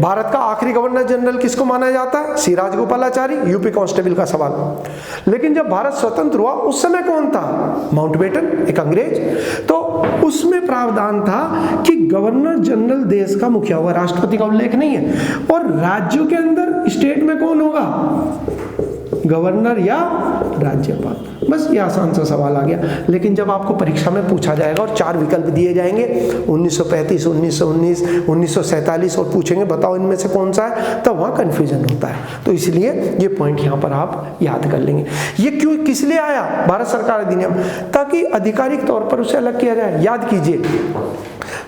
भारत का आखिरी governor general किसको माना जाता है? सी राजगोपालाचारी, यूपी कांस्टेबल का सवाल। लेकिन जब भारत स्वतंत्र हुआ उस समय कौन था? माउंटबेटन, एक अंग्रेज। तो उसमें प्रावधान था कि गवर्नर जनरल देश का मुखिया होगा, राष्ट्रपति का उल्लेख नहीं है। और राज्यों के अंदर स्टेट में कौन होगा? गवर्नर या राज्यपाल। बस ये आसान सा सवाल आ गया। लेकिन जब आपको परीक्षा में पूछा जाएगा और 4 विकल्प दिए जाएंगे 1935, 1919, 1947 और पूछेंगे बताओ इनमें से कौन सा है, तब वहाँ कन्फ्यूजन होता है। तो इसलिए ये पॉइंट यहाँ पर आप याद कर लेंगे। ये क्यों, किस लिए आया भारत सरकार अधिनियम? ताकि आधिकारिक तौर पर उसे अलग किया जाए। याद कीजिए,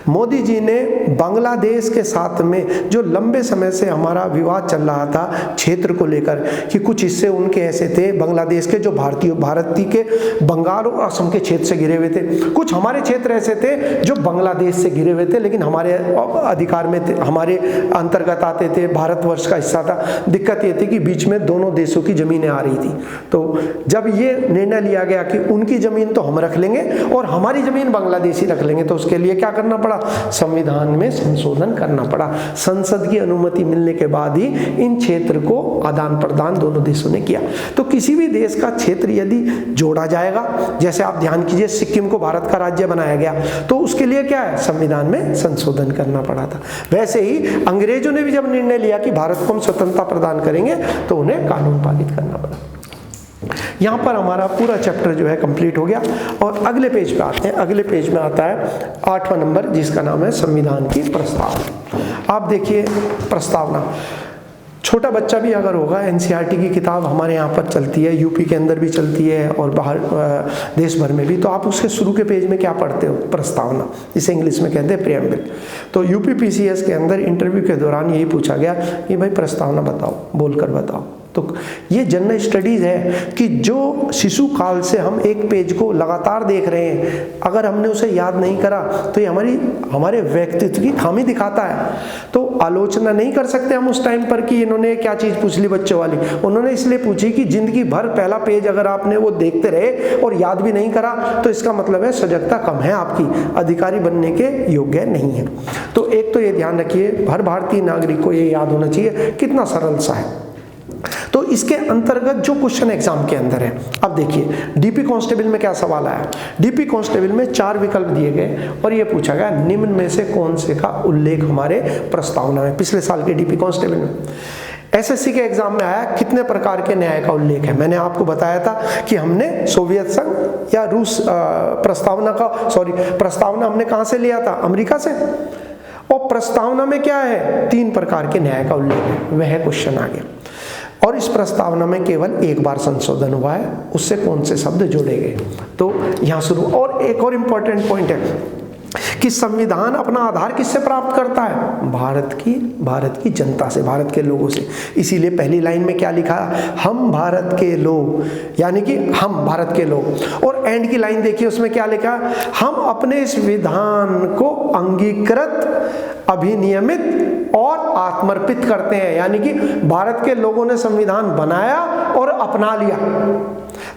मोदी जी ने बांग्लादेश के साथ में जो लंबे समय से हमारा विवाद चल रहा था क्षेत्र को लेकर कि कुछ हिस्से उनके ऐसे थे बांग्लादेश के जो भारतीय के बंगाल और असम के क्षेत्र से घिरे हुए थे, कुछ हमारे क्षेत्र ऐसे थे जो बांग्लादेश से घिरे हुए थे लेकिन हमारे अधिकार में थे, हमारे अंतर्गत आते थे, भारतवर्ष का हिस्सा था। दिक्कत ये थी कि बीच में दोनों देशों की जमीनें आ रही थी। तो जब ये निर्णय लिया गया कि उनकी जमीन तो हम रख लेंगे और हमारी जमीन बांग्लादेशी रख लेंगे, तो उसके लिए क्या करना पड़ा? संविधान में संशोधन करना पड़ा। संसद की अनुमति मिलने के बाद ही इन क्षेत्र को आदान प्रदान दोनों देशों ने किया। तो किसी भी देश का क्षेत्र यदि जोड़ा जाएगा, जैसे आप ध्यान कीजिए सिक्किम को भारत का राज्य बनाया गया, तो उसके लिए क्या है? संविधान में संशोधन करना पड़ा था। वैसे ही अंग्रेजों ने भी जब निर्णय लिया कि भारत को हम स्वतंत्रता प्रदान करेंगे तो उन्हें कानून पारित करना पड़ा। यहाँ पर हमारा पूरा चैप्टर जो है कंप्लीट हो गया और अगले पेज पे आते हैं। अगले पेज में आता है 8वां नंबर, जिसका नाम है संविधान की प्रस्तावना। आप देखिए प्रस्तावना, छोटा बच्चा भी अगर होगा, एनसीईआरटी की किताब हमारे यहाँ पर चलती है, यूपी के अंदर भी चलती है और बाहर देश भर में भी, तो आप उसके शुरू के पेज में क्या पढ़ते हो? प्रस्तावना, जिसे इंग्लिश में कहते हैं प्रेम्बल। तो यूपी पीसीएस के अंदर इंटरव्यू के दौरान यही पूछा गया कि भाई प्रस्तावना बताओ, बोलकर बताओ। तो ये जनरल स्टडीज़ है कि जो शिशु काल से हम एक पेज को लगातार देख रहे हैं, अगर हमने उसे याद नहीं करा तो ये हमारे व्यक्तित्व की खामी दिखाता है। तो आलोचना नहीं कर सकते हम उस टाइम पर कि इन्होंने क्या चीज़ पूछ ली बच्चों वाली। उन्होंने इसलिए पूछी कि जिंदगी भर पहला पेज अगर आपने वो देखते रहे और याद भी नहीं करा तो इसका मतलब है सजगता कम है आपकी, अधिकारी बनने के योग्य नहीं है। तो एक तो ये ध्यान रखिए, हर भारतीय नागरिक को ये याद होना चाहिए, कितना सरल सा है। तो इसके अंतर्गत जो क्वेश्चन एग्जाम के अंदर है, अब देखिए डीपी कांस्टेबल में क्या सवाल आया। डीपी कांस्टेबल में 4 विकल्प दिए गए और ये पूछा गया निम्न में से कौन से का उल्लेख हमारे प्रस्तावना में, पिछले साल के डीपी कांस्टेबल में। एसएससी के एग्जाम में आया कितने प्रकार के न्याय का उल्लेख है। मैंने आपको बताया था कि हमने सोवियत संघ या रूस प्रस्तावना हमने कहाँ से लिया था? अमेरिका से। और प्रस्तावना में क्या है? 3 प्रकार के न्याय का उल्लेख है, वह क्वेश्चन आ गया। और इस प्रस्तावना में केवल एक बार संशोधन हुआ है, उससे कौन से शब्द जोड़े गए? तो यहाँ शुरू। और एक और इम्पोर्टेंट पॉइंट है कि संविधान अपना आधार किससे प्राप्त करता है? भारत की जनता से, भारत के लोगों से। इसीलिए पहली लाइन में क्या लिखा? हम भारत के लोग, यानी कि हम भारत के लोग। और एंड की लाइन देखिए, उसमें क्या लिखा? हम अपने इस विधान को अंगीकृत, अभिनियमित और आत्मर्पित करते हैं, यानी कि भारत के लोगों ने संविधान बनाया और अपना लिया।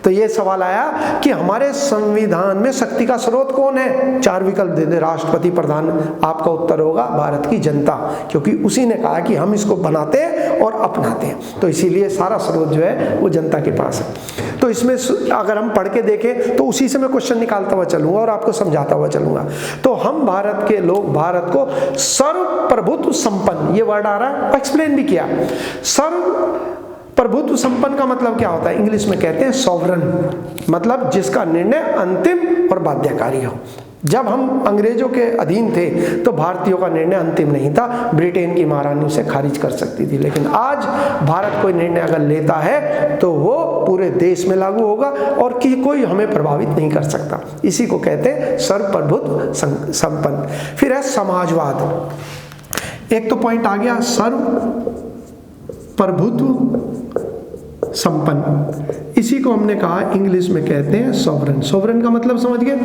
तो ये सवाल आया कि हमारे संविधान में शक्ति का स्रोत कौन है? 4 विकल्प दे दे, राष्ट्रपति, प्रधान। आपका उत्तर होगा भारत की जनता, क्योंकि उसी ने कहा कि हम इसको बनाते हैं और अपनाते हैं। तो इसीलिए सारा स्रोत जो है वो जनता के पास है। तो इसमें अगर हम पढ़ के देखें तो उसी से मैं क्वेश्चन निकालता हुआ चलूंगा और आपको समझाता हुआ चलूंगा। तो हम भारत के लोग भारत को सर्वप्रभुत्व संपन्न, ये वर्ड आ रहा है, एक्सप्लेन भी किया। सर्व प्रभुत्व संपन्न का मतलब क्या होता है? इंग्लिश में कहते हैं सॉवरन, मतलब जिसका निर्णय अंतिम और बाध्यकारी हो। जब हम अंग्रेजों के अधीन थे तो भारतीयों का निर्णय अंतिम नहीं था, ब्रिटेन की महारानी उसे खारिज कर सकती थी। लेकिन आज भारत कोई निर्णय अगर लेता है तो वो पूरे देश में लागू होगा और कोई हमें प्रभावित नहीं कर सकता। इसी को कहते हैं सर्वप्रभुत्व संपन्न। फिर है समाजवाद। एक तो पॉइंट आ गया सर्वप्रभुत्व संपन्न, इसी को हमने कहा इंग्लिश में कहते हैं सॉवरन। सॉवरन का मतलब समझ गए?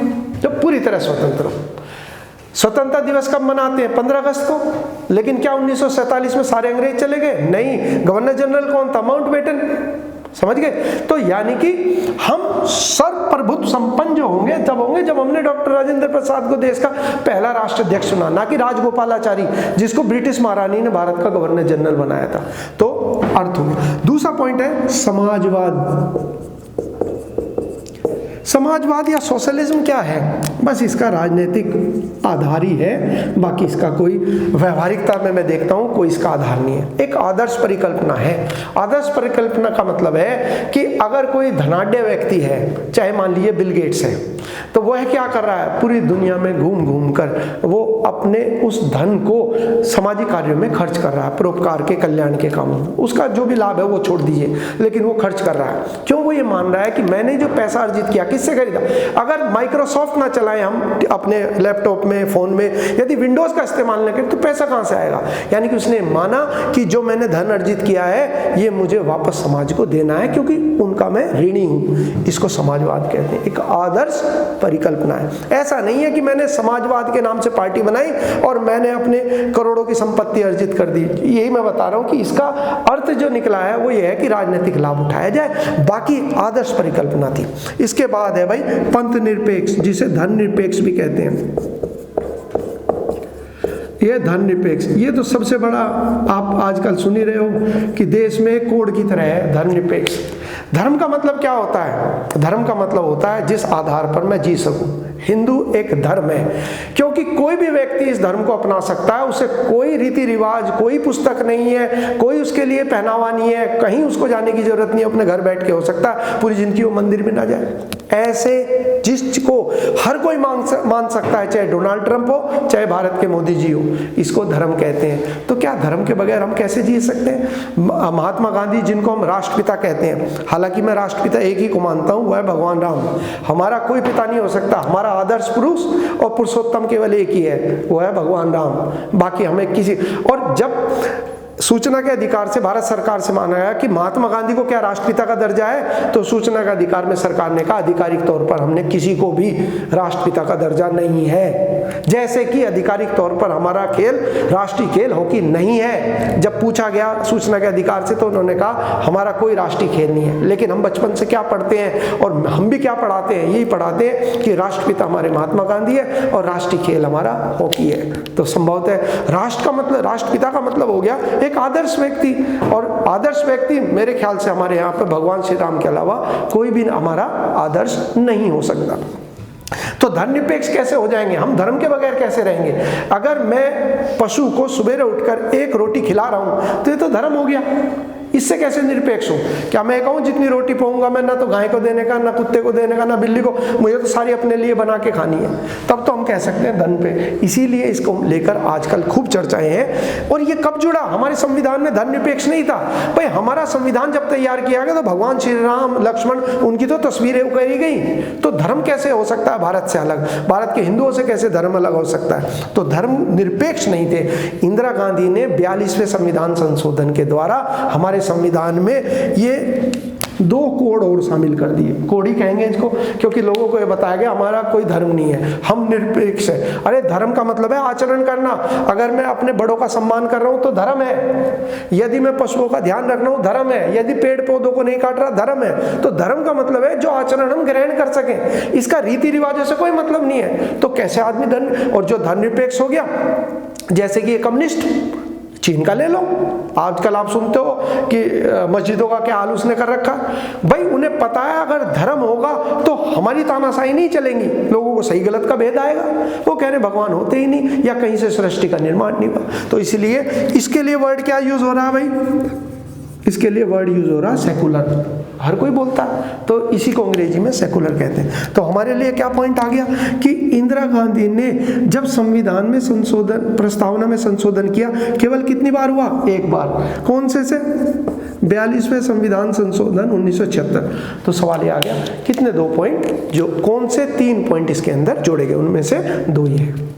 जब पूरी तरह स्वतंत्र हो। स्वतंत्रता दिवस कब मनाते हैं? 15 अगस्त को। लेकिन क्या 1947 में सारे अंग्रेज चले गए? नहीं। गवर्नर जनरल कौन था? माउंटबेटन। समझ गए? तो यानी कि हम सर्व प्रभुत्व संपन्न जो होंगे तब होंगे जब हमने डॉक्टर राजेंद्र प्रसाद को देश का पहला राष्ट्राध्यक्ष चुना, ना कि राजगोपालाचारी जिसको ब्रिटिश महारानी ने भारत का गवर्नर जनरल बनाया था। तो अर्थ हो गया। दूसरा पॉइंट है समाजवाद। समाजवाद या सोशलिज्म क्या है? बस इसका राजनीतिक आधार ही है, बाकी इसका कोई व्यवहारिकता में मैं देखता हूं कोई इसका आधार नहीं है। एक आदर्श परिकल्पना है। आदर्श परिकल्पना का मतलब है कि अगर कोई धनाढ्य व्यक्ति है, चाहे मान लीजिए बिल गेट्स है, तो वह क्या कर रहा है, पूरी दुनिया में घूम घूम कर वो अपने उस धन को सामाजिक कार्यों में खर्च कर रहा है, परोपकार के, कल्याण के कामों में। उसका जो भी लाभ है वो छोड़ दीजिए, लेकिन वो खर्च कर रहा है। क्यों? वो ये मान रहा है कि मैंने जो पैसा अर्जित किया, किससे खरीदा? अगर माइक्रोसॉफ्ट ना चलाएं हम अपने लैपटॉप में, फोन में, यदि विंडोज का इस्तेमाल न करें तो पैसा कहां से आएगा? यानी कि उसने माना कि जो मैंने धन अर्जित किया है ये मुझे वापस समाज को देना है, क्योंकि उनका मैं ऋणी हूं। इसको समाजवाद कहते हैं। एक आदर्श परिकल्पना है। ऐसा नहीं है कि मैंने समाजवाद के नाम से पार्टी बनाई और मैंने अपने करोड़ों की संपत्ति अर्जित कर दी। यही मैं बता रहा हूं कि इसका अर्थ जो निकला है वो ये है कि राजनीतिक लाभ उठाया जाए, बाकी आदर्श परिकल्पना थी। इसके बाद है भाई पंथ निरपेक्ष, जिसे धन निरपेक्ष भी कहते हैं। ये धन निरपेक्ष, ये तो सबसे बड़ा आप आजकल सुन ही रहे हो कि देश में कोड की तरह है धन निरपेक्ष। धर्म का मतलब क्या होता है? धर्म का मतलब होता है जिस आधार पर मैं जी सकूं। हिंदू एक धर्म है, क्योंकि कोई भी व्यक्ति इस धर्म को अपना सकता है। उसे कोई रीति रिवाज, कोई पुस्तक नहीं है, कोई उसके लिए पहनावा नहीं है, कहीं उसको जाने की जरूरत नहीं है, अपने घर बैठ के हो सकता है, पूरी जिंदगी वो मंदिर में ना जाए। ऐसे जिसको हर कोई मान सकता है, चाहे डोनाल्ड ट्रंप हो, चाहे भारत के मोदी जी हो, इसको धर्म कहते हैं। तो क्या धर्म के बगैर हम कैसे जी सकते हैं? महात्मा गांधी, जिनको हम राष्ट्रपिता कहते हैं, हालांकि मैं राष्ट्रपिता एक ही को मानता हूं, वह है भगवान राम। हमारा कोई पिता नहीं हो सकता, हमारा आदर्श पुरुष और पुरुषोत्तम केवल एक ही है, वो है भगवान राम। बाकी हमें किसी, और जब सूचना के अधिकार से भारत सरकार से माना गया कि महात्मा गांधी को क्या राष्ट्रपिता का दर्जा है, तो सूचना का अधिकार में सरकार ने कहा आधिकारिक तौर पर हमने किसी को भी राष्ट्रपिता का दर्जा नहीं है। जैसे कि आधिकारिक तौर पर हमारा खेल राष्ट्रीय खेल हॉकी नहीं है। जब पूछा गया सूचना के अधिकार से तो उन्होंने कहा हमारा कोई राष्ट्रीय खेल नहीं है। लेकिन हम बचपन से क्या पढ़ते हैं, और हम भी क्या पढ़ाते हैं, यही पढ़ाते हैं कि राष्ट्रपिता हमारे महात्मा गांधी है और राष्ट्रीय खेल हमारा हॉकी है। तो संभवतः राष्ट्र का मतलब, राष्ट्रपिता का मतलब हो गया एक आदर्श व्यक्ति, और आदर्श व्यक्ति मेरे ख्याल से हमारे यहाँ पे भगवान श्री राम के अलावा कोई भी हमारा आदर्श नहीं हो सकता। तो धन निरपेक्ष कैसे हो जाएंगे हम? धर्म के बगैर कैसे रहेंगे? अगर मैं पशु को सुबह उठकर एक रोटी खिला रहा हूं तो ये तो धर्म हो गया। इससे कैसे निरपेक्ष हो? क्या मैं कहूँ जितनी रोटी पाऊंगा मैं, ना तो गाय को देने का, ना कुत्ते को देने का, ना बिल्ली को, मुझे तो सारी अपने लिए बना के खानी है, तब तो हम कह सकते हैं धन पे। इसीलिए इसको लेकर आजकल खूब चर्चाएं हैं। और ये कब जुड़ा? हमारे संविधान में धन निरपेक्ष नहीं था भाई। हमारा संविधान जब तैयार किया गया तो भगवान श्री राम, लक्ष्मण, उनकी तो तस्वीरें उकेरी गई। तो धर्म कैसे हो सकता है भारत से अलग? भारत के हिंदुओं से कैसे धर्म अलग हो सकता है? तो धर्म निरपेक्ष नहीं थे। इंदिरा गांधी ने 42वें संविधान संशोधन के द्वारा हमारे संविधान में ये 2 कोड और शामिल कर दिए। कोड ही कहेंगे इसको, क्योंकि लोगों को ये बताया गया हमारा कोई धर्म नहीं है, हम निरपेक्ष है। अरे धर्म का मतलब है आचरण करना। अगर मैं अपने बड़ों का सम्मान कर रहा हूं तो धर्म है। यदि मैं पशुओं का ध्यान रख रहा हूं धर्म है। यदि पेड़ पौधों को नहीं काट रहा धर्म है। तो धर्म का मतलब है जो आचरण हम ग्रहण कर सकें, इसका रीति रिवाजों से कोई मतलब नहीं है। तो कैसे आदमी धन, और जो धन निरपेक्ष हो गया, जैसे कि ये कम्युनिस्ट, चीन का ले लो। आजकल आप सुनते हो कि मस्जिदों का क्या हाल उसने कर रखा। भाई उन्हें पता है अगर धर्म होगा तो हमारी तानाशाही नहीं चलेंगी, लोगों को सही गलत का भेद आएगा। वो कह रहे भगवान होते ही नहीं, या कहीं से सृष्टि का निर्माण नहीं हुआ। तो इसलिए इसके लिए वर्ड क्या यूज हो रहा है भाई? इसके लिए वर्ड यूज हो रहा है सेकुलर। हर कोई बोलता है, तो इसी को अंग्रेजी में सेकुलर कहते हैं। तो हमारे लिए क्या पॉइंट आ गया कि इंदिरा गांधी ने जब संविधान में संशोधन, प्रस्तावना में संशोधन किया, केवल कितनी बार हुआ? एक बार। कौन से 42वें संविधान संशोधन 1976। तो सवाल ये आ गया कितने 2 पॉइंट, जो कौन से 3 पॉइंट इसके अंदर जोड़े गए, उनमें से 2 ये है।